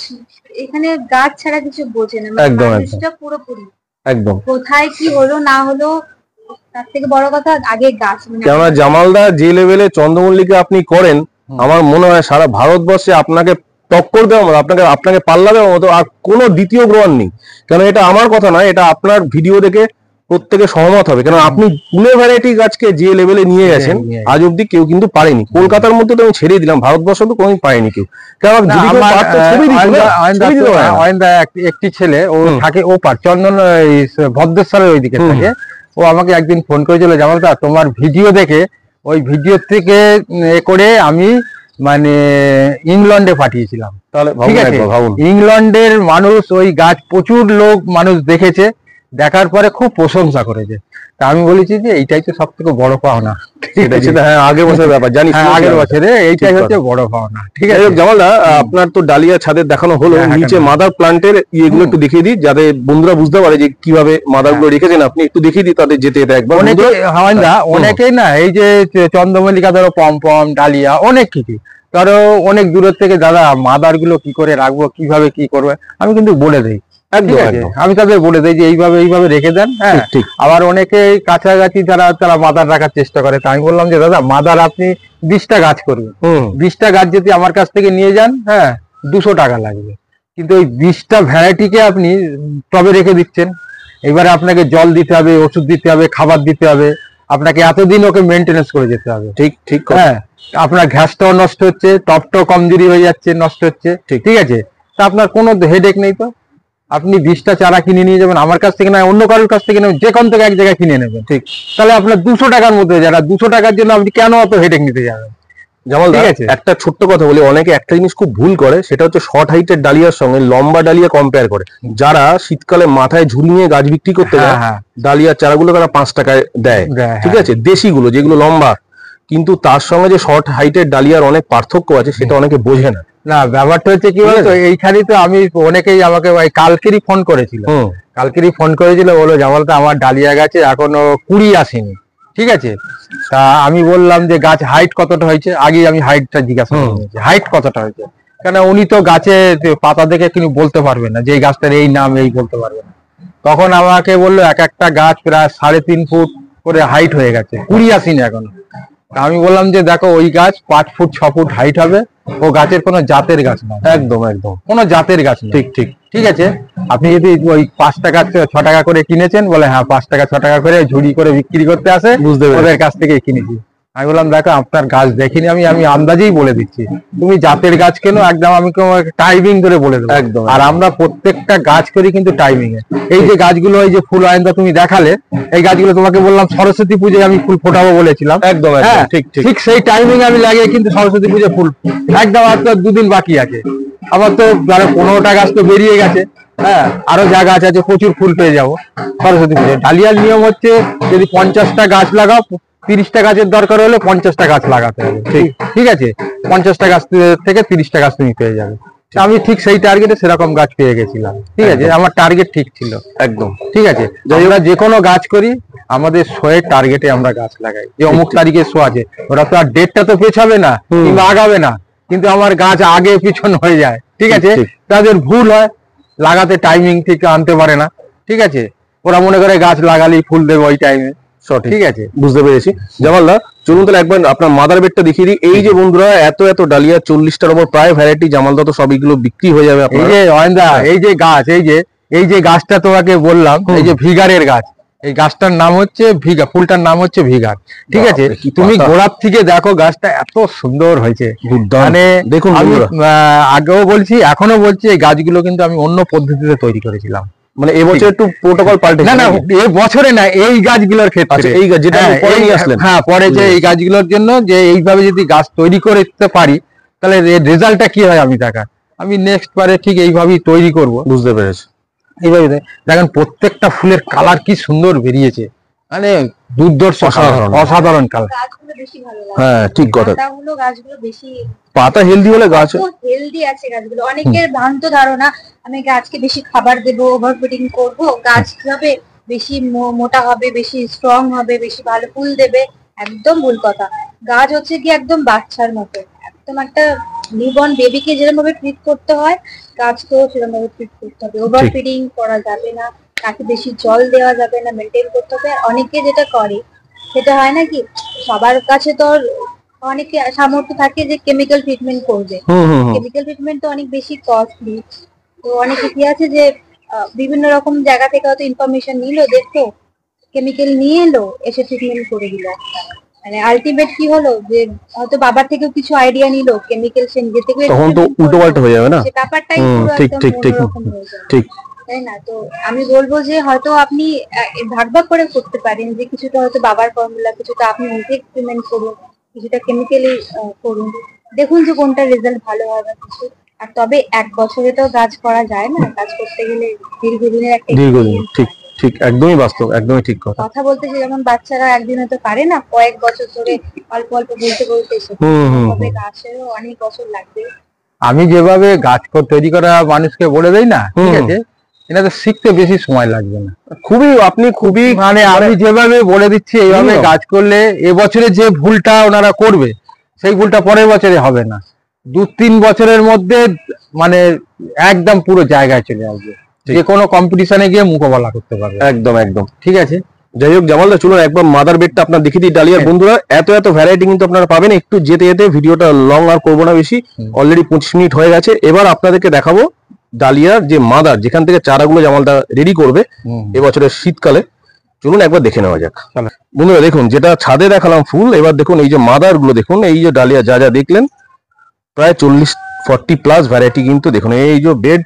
এখানে গাছ ছাড়া কিছু বোঝে না, মানুষটা পুরোপুরি একদম কোথায় কি হলো না হলো তার থেকে বড় কথা আগে গাছ। কেননা জামালদা যে লেভেলে চন্দ্রমল্লিকা আপনি করেন, আমার মনে হয় সারা ভারতবর্ষে আপনাকে টক্কর দেওয়ার মতো, আপনাকে পাল্লা দেওয়ার মতো আর কোনো দ্বিতীয় গ্রহণ নেই। কেন এটা আমার কথা নয়, এটা আপনার ভিডিও দেখে প্রত্যেকে সহমত হবে। কেন আপনি ফুলের ভ্যারাইটি গাছকে যে লেভেলে নিয়ে গেছেন, আজ অব্দি কেউ কিন্তু পারেনি। কলকাতার মধ্যে তো আমি ছেড়ে দিলাম, ভারতবর্ষ তো কোনোদিন পারেনি কেউ। কারণ একটি ছেলে ও থাকে ওপার চন্দন ভদ্রেশ্বরের ওইদিকে থাকে, ও আমাকে একদিন ফোন করেছিল, জামালদা তোমার ভিডিও দেখে, ওই ভিডিও থেকে করে আমি মানে ইংল্যান্ডে পাঠিয়েছিলাম। তাহলে ঠিক ভাবুন আছে, একবার, ভাবুন। ইংল্যান্ডের মানুষ ওই গাছ প্রচুর লোক মানুষ দেখেছে, দেখার পরে খুব প্রশংসা করেছে। তা আমি বলেছি যে এইটাই তো সব থেকে বড় পাওনা। সেটা হ্যাঁ, আগের বছরের ব্যাপার জানি, হ্যাঁ, আগের বছরে এইটাই ঠিক হচ্ছে কথা। বড় পাওনা। ঠিক যাই আছে, হোক জামালদা, আপনার তো ডালিয়া ছাদের দেখানো হলো, হ্যাঁ, নিচে কেন? মাদার প্লান্টের ইয়েগুলো একটু দেখিয়ে দিই, যাতে বন্ধুরা বুঝতে পারে যে কিভাবে মাদার গুলো রেখেছেন আপনি, একটু দেখিয়ে দিই তাদের যেতে যেতে একবার অনেকে বন্ধুরা। হয় না, অনেকেই না এই যে চন্দ্রমল্লিকা ধরো, পম ডালিয়া অনেক কিছু ধরো অনেক দূরের থেকে, দাদা মাদার গুলো কি করে রাখবো, কিভাবে কি করবে, আমি কিন্তু বলে দিই। একদম ঠিক আছে, একদম আমি তাদের বলে দিই যে এইভাবে রেখে দেন। হ্যাঁ, ঠিক, ঠিক। আবার অনেকে কাছাকাছি তারা মাদার রাখার চেষ্টা করে। তা আমি বললাম যে দাদা মাদার আপনি 20টা গাছ করবেন, 20টা গাছ যদি আমার কাছ থেকে নিয়ে যান, হ্যাঁ 200 টাকা লাগবে। কিন্তু ওই 20টা ভ্যারাইটিকে আপনি টবে রেখে দিচ্ছেন, এবারে আপনাকে জল দিতে হবে, ওষুধ দিতে হবে, খাবার দিতে হবে, আপনাকে এতদিন ওকে মেনটেনেন্স করে যেতে হবে। ঠিক ঠিক কথা। হ্যাঁ, আপনার ঘাসটাও নষ্ট হচ্ছে, টপটাও কমজোরি হয়ে যাচ্ছে, নষ্ট হচ্ছে। ঠিক আছে, তা আপনার কোনো হেডেক নেই। তো আপনি 20টা চারা কিনে নিয়ে যাবেন, আমার কাছ থেকে না অন্য কারোর কাছ থেকে নেবেন, যে কোনো থেকে এক জায়গায় কিনে নেবেন। ঠিক। তাহলে আপনার 200 টাকার মধ্যে যারা 200 টাকার জন্য আপনি কেন অত হেডেক নিতে যাবেন? জামালদা, ঠিক আছে। একটা ছোট্ট কথা বলি, অনেকে একটা জিনিস খুব ভুল করে, সেটা হচ্ছে শর্ট হাইটের ডালিয়ার সঙ্গে লম্বা ডালিয়া কম্পেয়ার করে। যারা শীতকালে মাথায় ঝুলিয়ে গাছ বিক্রি করতে যায়, হ্যাঁ, ডালিয়ার চারাগুলো তারা 5 টাকায় দেয়, দেয়, ঠিক হ্যাঁ। আছে, দেশিগুলো যেগুলো লম্বা। কিন্তু তার সঙ্গে যে শর্ট হাইটের ডালিয়ার অনেক পার্থক্য আছে, সেটা অনেকে বোঝে না। না, ব্যাপারটা হচ্ছে কি বলতো, এইখানেই তো আমি অনেকেই আমাকে কালকেরই ফোন করেছিল, বলো জামালদা আমার ডালিয়া গাছে এখনো কুড়ি আসেনি। ঠিক আছে, তা আমি বললাম যে গাছ হাইট কতটা হয়েছে, আগে আমি হাইটটা জিজ্ঞাসা করেছি, হাইট কতটা হয়েছে, কেন উনি তো গাছে পাতা দেখে কিন্তু বলতে পারবেন না যে এই গাছটার এই নাম, এই বলতে পারবেন না। তখন আমাকে বললো এক একটা গাছ প্রায় 3.5 ফুট করে হাইট হয়ে গেছে, কুড়ি আসেনি এখনো। আমি বললাম যে দেখো ওই গাছ 5 ফুট 6 ফুট হাইট হবে, ও গাছের কোনো জাতের গাছ না, একদম একদম কোনো জাতের গাছ না। ঠিক ঠিক ঠিক আছে, আপনি যদি ওই 5 টাকা 6 টাকা করে কিনেছেন, বলে হ্যাঁ 5 টাকা 6 টাকা করে ঝুড়ি করে বিক্রি করতে আসে, বুঝতে পেরেছি। ওদের কাছ থেকেই কিনেছি। আমি বললাম দেখো আপনার গাছ দেখিনি, আমি আন্দাজেই বলে দিচ্ছি, তুমি জাতের গাছ কেন, একদম আমি টাইমিং ধরে বলে দেবো। একদম। আর আমরা প্রত্যেকটা গাছ করি কিন্তু টাইমিং এ। এই যে গাছগুলো, এই যে ফুল আয়ন্দা তুমি দেখালে, এই গাছগুলো তোমাকে বললাম সরস্বতী পুজোয় আমি ফুল ফোটাবো বলেছিলাম। একদম একদম, হ্যাঁ, ঠিক ঠিক ঠিক সেই টাইমিং আমি লাগিয়ে কিন্তু সরস্বতী পুজো ফুল একদম, আর তো 2 দিন বাকি আছে। আমার তো 15টা গাছ তো বেরিয়ে গেছে। হ্যাঁ, আরো যা গাছ আছে প্রচুর ফুল পেয়ে যাবো সরস্বতী পুজো। ডালিয়ার নিয়ম হচ্ছে যদি 50টা গাছ লাগাও, 30টা গাছের দরকার হলে 50টা গাছ লাগাতে হবে। ঠিক আছে, 50টা গাছ থেকে 30টা গাছ তুমি পেয়ে যাবে। আমি ঠিক সেই টার্গেটে সেরকম গাছ পেয়ে গেছিলাম। ঠিক আছে, আমার টার্গেট ঠিক ছিল একদম। ঠিক আছে, আমরা যে কোনো গাছ করি আমাদের শোয়ের টার্গেটে আমরা গাছ লাগাই, যে অমুক তারিখে শো আছে, ওরা তো আর ডেটটা তো পেছাবে না কিংবা আগাবে না, কিন্তু আমার গাছ আগে পিছন হয়ে যায়। ঠিক আছে, তাদের ভুল হয়, লাগাতে টাইমিং ঠিক আনতে পারে না। ঠিক আছে, ওরা মনে করে গাছ লাগালেই ফুল দেবে ওই টাইমে। ঠিক আছে, বুঝতে পেরেছি। জামালদা চলুন তাহলে একবার আপনার মাদার বেডটা দেখিয়ে দিই। এই যে বন্ধুরা এত এত ডালিয়া, 40টার উপর প্রায় ভ্যারাইটি, জামালদা তো সবগুলো বিক্রি হয়ে যাবে এই যে অয়নদা, এই যে গাছ, এই যে গাছটা তোমাকে বললাম, এই যে ভিগারের গাছ, এই গাছটার নাম হচ্ছে ভিগা, ফুলটার নাম হচ্ছে ভিগার। ঠিক আছে, তুমি গোড়ার থেকে দেখো গাছটা এত সুন্দর হয়েছে, মানে দেখুন আমি আগেও বলছি এখনো বলছি, এই গাছগুলো কিন্তু আমি অন্য পদ্ধতিতে তৈরি করেছিলাম। মানে এবছর একটু প্রোটোকল পাল্টে, না এই বছরে না, এই গাছগুলোর ক্ষেত্রে, এই গাছ যেটা পরে নিয়ে আসলেন। হ্যাঁ, পরে যে এই গাছগুলোর জন্য যে এইভাবে যদি গাছ তৈরি করতে পারি, তাহলে রেজাল্টটা কি হয় আমি আমি নেক্সট বারে ঠিক এইভাবেই তৈরি করব। বুঝতে পেরেছি। এইভাবে দেখেন প্রত্যেকটা ফুলের কালার কি সুন্দর বেরিয়েছে, মানে দুর্ধর্ষ, অসাধারণ কালার। গাছগুলো বেশি ভালো লাগে। হ্যাঁ, ঠিক কথা। গাছগুলো বেশি পাতা হেলদি হলে গাছ হেলদি আছে গাছগুলো। অনেকের ভ্রান্ত ধারণা আমি গাছকে বেশি খাবার দেবো, ওভার ফিডিং করবো, গাছ কিভাবে বেশি মোটা হবে, বেশি স্ট্রং হবে, বেশি ভালো ফুল দেবে। একদম ভুল কথা। গাছ হচ্ছে কি একদম বাচ্চার মতো, একদম একটা নিউবর্ন বেবিকে যেরকম ভাবে ট্রিট করতে হয়, গাছকেও সেরকম ভাবে ট্রিট করতে হবে। ওভার ফিডিং করা যাবে না, তাকে বেশি জল দেওয়া যাবে না, মেনটেন করতে হবে। অনেকে যেটা করে সেটা হয় না কি, সবার কাছে তো অনেকে সামর্থ্য থাকে যে কেমিক্যাল ট্রিটমেন্ট করবে। কেমিক্যাল ট্রিটমেন্ট তো অনেক বেশি কস্টলি। তো অনেকে কি আছে যে বিভিন্ন রকম জায়গা থেকে হয়তো ইনফরমেশন নিলো, দেখতো কেমিক্যাল নিয়ে এলো, এসে ট্রিটমেন্ট করে দিল। মানে আলটিমেট কি হলো যে হয়তো বাবার থেকেও কিছু আইডিয়া নিলো, কেমিক্যাল সে নিজে থেকে, তখন তো উল্টো পাল্টা হয়ে যাবে না, সে ব্যাপারটাই পুরো ঠিক একদম ঠিক ঠিক অন্যরকম হয়ে যাবে। ঠিক, তাই না? তো আমি বলবো যে হয়তো আপনি ভাগ ভাগ করে করতে পারেন, যে কিছুটা হয়তো বাবার ফর্মুলা, কিছুটা আপনি নিজে এক্সপেরিমেন্ট করুন, কিছুটা কেমিক্যালি করুন। দেখুন যে কোনটা রেজাল্ট ভালো হয় বা কিছু। আর তবে 1 বছরে তো গাছ করা যায় না, গাছ করতে গেলে দীর্ঘদিনের একটা দীর্ঘদিন, experience ঠিক লাগে। ঠিক, একদমই বাস্তব, একদমই ঠিক কথা। কথা বলতে যেমন বাচ্চারা একদিনে তো পারে না, কয়েক বছর ধরে অল্প অল্প বলতে বলতে শেখে, তবে গাছেরও অনেক বছর লাগবে। আমি যেভাবে গাছ তৈরি করা মানুষকে বলে দেই না, ঠিক আছে, এটা তো শিখতে বেশি সময় লাগবে না। আপনি খুবই মানে আমি যেভাবে বলে দিচ্ছি এইভাবে গাছ করলে এবছরে যে ভুলটা ওনারা করবে সেই ভুলটা পরের বছরে হবে না, 2-3 বছরের মধ্যে মানে একদম পুরো জায়গায় চলে আসবে, যে কোনো কম্পিটিশনে গিয়ে মোকাবেলা করতে পারবে। একদম একদম ঠিক আছে। যাই হোক জামালদা, চলুন একবার মাদার বেডটা আপনার দেখিয়ে দিই ডালিয়ার। বন্ধুরা এত এত ভ্যারাইটি কিন্তু আপনারা পাবেন। একটু যেতে যেতে ভিডিওটা লং আর করবো না বেশি, অলরেডি 25 মিনিট হয়ে গেছে। এবার আপনাদেরকে দেখাবো ডালিয়ার যে মাদার, যেখান থেকে চারাগুলো জামালদা রেডি করবে এবছরের শীতকালে। চলুন একবার দেখে নেওয়া যাক। বন্ধুরা দেখুন, যেটা ছাদে দেখালাম ফুল, এবার দেখুন এই যে মাদার গুলো দেখুন। এই যে ডালিয়া যা যা দেখলেন, প্রায় 40-40+ ভ্যারাইটি কিন্তু দেখুন। এই যে বেড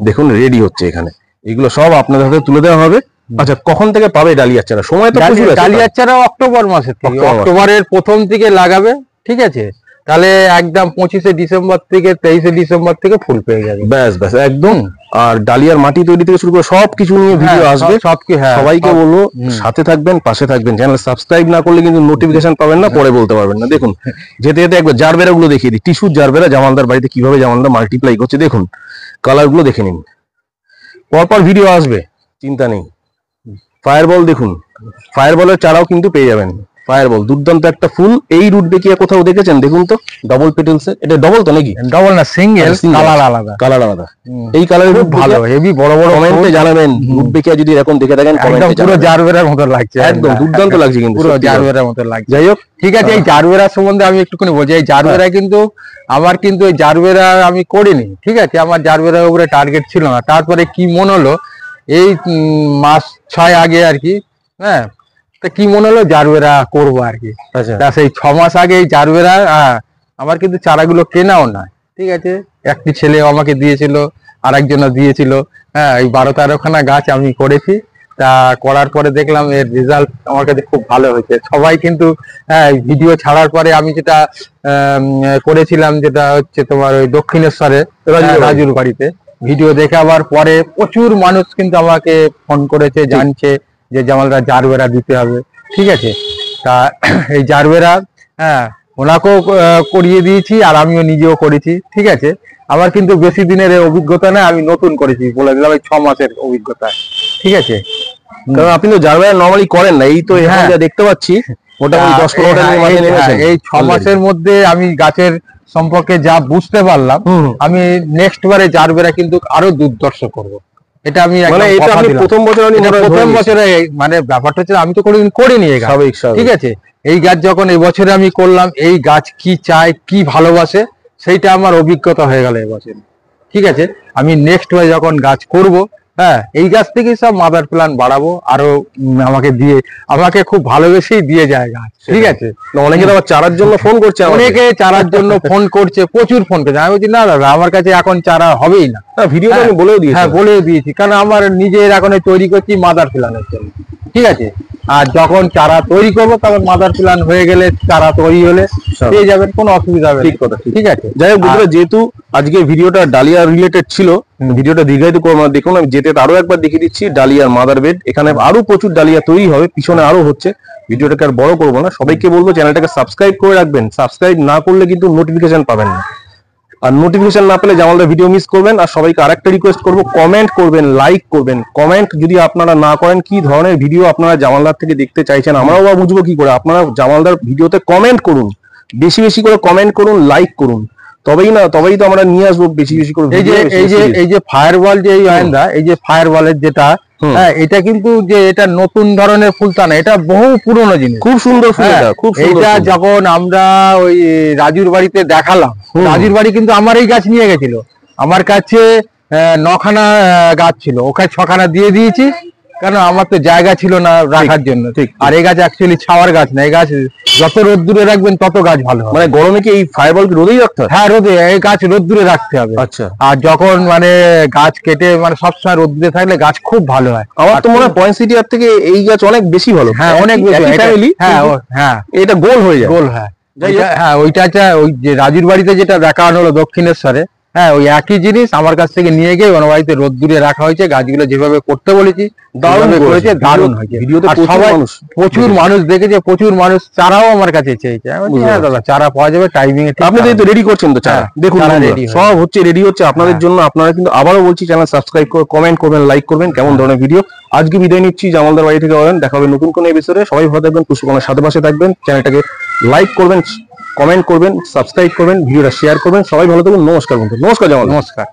দেখুন রেডি হচ্ছে এখানে, এগুলো সব আপনাদের হাতে তুলে দেওয়া হবে। আচ্ছা, কখন থেকে পাবে ডালিয়ার চারা? সময় তো প্রচুর আছে। ডালিয়ার চারা অক্টোবর মাসে থেকে, অক্টোবরের প্রথম দিকে লাগাবে, ঠিক আছে, তাহলে একদম 25শে ডিসেম্বর থেকে 23শে ডিসেম্বর থেকে ফুল পেয়ে যাবে। ব্যাস ব্যাস একদম। আর ডালিয়ার মাটি তৈরি থেকে শুরু করে সবকিছু নিয়ে ভিডিও আসবে। সবাইকে বলবো সাথে থাকবেন, পাশে থাকবেন। চ্যানেল সাবস্ক্রাইব না করলে কিন্তু নোটিফিকেশন পাবেন না, পরে বলতে পারবেন না। দেখুন যেতে যেতে একবার জারবেরা গুলো দেখিয়ে দিই। টিস্যুর জারবেরা জামালদার বাড়িতে কিভাবে জামালদা মাল্টিপ্লাই করছে দেখুন। কালার গুলো দেখে নিন, পরপর ভিডিও আসবে, চিন্তা নেই। ফায়ারবল দেখুন, ফায়ারবলের চারাও কিন্তু পেয়ে যাবেন। ফায়ারবল দুর্দান্ত একটা ফুল। এই রুট বেকিয়া কোথাও দেখেছেন? দেখুন তো, ডবল পেটেলস। এটা ডবল তো নাকি? ডবল না, সিঙ্গেল, কালার আলাদা, কালার আলাদা। এই কালারের খুব ভালো, হেভি বড় বড়। কমেন্টে জানাবেন রুট বেকিয়া যদি এরকম দেখে থাকেন, কমেন্টে পুরো জারবেরার মতো লাগছে, একদম দুর্দান্ত লাগছে কিন্তু, পুরো জারবেরার মতো লাগছে। যাই হোক, ঠিক আছে। এই জারবেরা সম্বন্ধে আমি একটুখানি বলছি। এই জারবেরা কিন্তু আমার কিন্তু এই জারবেরা আমি করিনি, ঠিক আছে, আমার জারবেরার উপরে টার্গেট ছিল না। তারপরে কি মনে হলো, এই মাস 6 আগে আর কি, হ্যাঁ, তা কি মনে হলো জারবেরা করবো আর কি। তা সেই 6 মাস আগে এই জারবেরা আমার কিন্তু চারাগুলো কেনাও না, ঠিক আছে। একটি ছেলে আমাকে দিয়েছিল, আর একজনও দিয়েছিল, হ্যাঁ। এই 12-13খানা গাছ আমি করেছি। তা করার পরে দেখলাম এর রেজাল্ট আমার কাছে খুব ভালো হয়েছে। সবাই কিন্তু হ্যাঁ, ভিডিও ছাড়ার পরে আমি যেটা করেছিলাম, যেটা হচ্ছে তোমার ওই দক্ষিণেশ্বরে রাজুর বাড়িতে, ভিডিও দেখে আবার পরে প্রচুর মানুষ কিন্তু আমাকে ফোন করেছে, জানছে যে জামালদা জারবেরা দিতে হবে, ঠিক আছে। তা এই জারবেরা হ্যাঁ, ওনাকেও করিয়ে দিয়েছি, আর আমিও নিজেও করেছি, ঠিক আছে। আমার কিন্তু বেশি দিনের অভিজ্ঞতা না, আমি নতুন করেছি, বলে দিলাম এই 6 মাসের অভিজ্ঞতা, ঠিক আছে। কারণ আপনি তো জারবেরা নরমালি করেন না, এই তো এখন যা দেখতে পাচ্ছি মোটামুটি 10-15টা নিয়ে মাঠে নেমেছেন। এই 6 মাসের মধ্যে আমি গাছের সম্পর্কে যা বুঝতে পারলাম, আমি নেক্সট বারে জারবেরা কিন্তু আরো দুর্দর্শ করব। এটা আমি মানে এটা আপনি প্রথম বছরে মানে ব্যাপারটা হচ্ছে আমি তো কোনোদিন করিনি এই গাছ, ঠিক আছে। এই গাছ যখন এই বছরে আমি করলাম, এই গাছ কি চায়, কি ভালোবাসে, সেইটা আমার অভিজ্ঞতা হয়ে গেল এবছর, ঠিক আছে। আমি নেক্সট বার যখন গাছ করব, হ্যাঁ, এই গাছ থেকেই সব মাদার প্ল্যান্ট বাড়াবো। আরো আমাকে খুব ভালোবেসেই দিয়ে যায় গাছ, ঠিক আছে। অনেকে আবার চারার জন্য ফোন করছে, অনেকে চারার জন্য ফোন করছে, প্রচুর ফোন করছে। আমি বলছি না দাদা, আমার কাছে এখন চারা হবেই না। ভিডিওটা আমি বলেও দিয়েছি, হ্যাঁ বলেও দিয়েছি, কারণ আমার নিজের এখন তৈরি করছি মাদার প্ল্যান্টের জন্য, ঠিক আছে। আর যখন চারা তৈরি করবো, তখন মাদার প্ল্যান্ট হয়ে গেলে, চারা তৈরি হলে পেয়ে যাবেন, কোনো অসুবিধা হবে না। ঠিক কথা, ঠিক আছে। যাই হোক বন্ধুরা, যেহেতু আজকে ভিডিওটা ডালিয়া রিলেটেড ছিল, ভিডিওটা দীর্ঘায়িত করবো না। দেখুন আমি যেতে আরো একবার দেখিয়ে দিচ্ছি ডালিয়ার মাদার বেড। এখানে আরো প্রচুর ডালিয়া তৈরি হবে, পিছনে আরো হচ্ছে। ভিডিওটাকে আর বড় করবো না, সবাইকে বলবো চ্যানেলটাকে সাবস্ক্রাইব করে রাখবেন। সাবস্ক্রাইব না করলে কিন্তু নোটিফিকেশন পাবেন না, আর নোটিফিকেশন না পেলে জামালদার ভিডিও মিস করবেন। আর সবাইকে আরেকটা রিকোয়েস্ট করবো, কমেন্ট করবেন, লাইক করবেন। কমেন্ট যদি আপনারা না করেন, কি ধরনের ভিডিও আপনারা জামালদার থেকে দেখতে চাইছেন আমরাও বা বুঝবো কি করে। আপনারা জামালদার ভিডিওতে কমেন্ট করুন, বেশি বেশি করে কমেন্ট করুন, লাইক করুন, তবেই তো আমরা নিয়ে আসবো বেশি বেশি করে। এই যে ফায়ারবল, যে এই যে ফায়ারবলের যেটা, হ্যাঁ, এটা কিন্তু যে এটা নতুন ধরনের ফুল তা না, এটা বহু পুরনো জিনিস, খুব সুন্দর ফুল। এটা যখন আমরা ওই রাজুর বাড়িতে দেখালাম, রাজুর বাড়ি কিন্তু আমার এই গাছ নিয়ে গেছিল। আমার কাছে 9খানা গাছ ছিল, ওখানে 6খানা দিয়ে দিয়েছি, কারণ আমার তো জায়গা ছিল না রাখার জন্য। আর এই গাছ অ্যাকচুয়ালি ছাওয়ার গাছ না, এই গাছ যত রোদ্দুরে রাখবেন তত গাছ ভালো হবে। মানে গরমে কি এই ফায়ারবল কি রোদেই রাখতে হবে? হ্যাঁ, রোদে, এই গাছ রোদ্দুরে রাখতে হবে। আচ্ছা। আর যখন মানে গাছ কেটে মানে সবসময় রোদ্দুরে থাকলে গাছ খুব ভালো হয়। আমার তো মনে হয় পয়েন্ট সিটি আর থেকে এই গাছ অনেক বেশি ভালো। হ্যাঁ, অনেক বেশি। ফ্যামিলি, হ্যাঁ হ্যাঁ, এটা গোল হয়ে যায়। গোল, হ্যাঁ। যাই হোক, হ্যাঁ ওইটা ওই যে রাজুর বাড়িতে যেটা দেখানো হলো দক্ষিণেশ্বরে, হ্যাঁ ওই একই জিনিস আমার কাছ থেকে নিয়ে গিয়ে ওনার বাড়িতে রোদ্দুরে রাখা হয়েছে, গাছগুলো যেভাবে করতে বলেছি দারুণ সেভাবে করেছে, করেছে, দারুণ হয়েছে। ভিডিওতে আর প্রচুর সবাই মানুষ প্রচুর মানুষ দেখেছে, প্রচুর মানুষ চারাও আমার কাছে চেয়েছে। আমি বলছি, বুঝতে হ্যাঁ দাদা চারা পাওয়া যাবে টাইমিং এ। আপনি তো রেডি করছেন তো চারা, হ্যাঁ, দেখুন চারা বন্ধুরা, ready হয়ে সব হচ্ছে রেডি হচ্ছে আপনাদের হ্যাঁ। জন্য। আপনারা কিন্তু আবারও বলছি চ্যানেল সাবস্ক্রাইব করে কমেন্ট করবেন, লাইক করবেন কেমন ধরনের ভিডিও। আজকে বিদায় নিচ্ছি জামালদার বাড়ি থেকে। দেখা হবে নতুন কোনো এপিসোডে। সবাই ভালো থাকবেন, পুষ্পকর্ণের সাথে পাশে থাকবেন, চ্যানেলটাকে লাইক করবেন, কমেন্ট করবেন, সাবস্ক্রাইব করবেন, ভিডিওটা শেয়ার করবেন। সবাই ভালো থাকবেন। নমস্কার বন্ধু, নমস্কার জামাল। নমস্কার।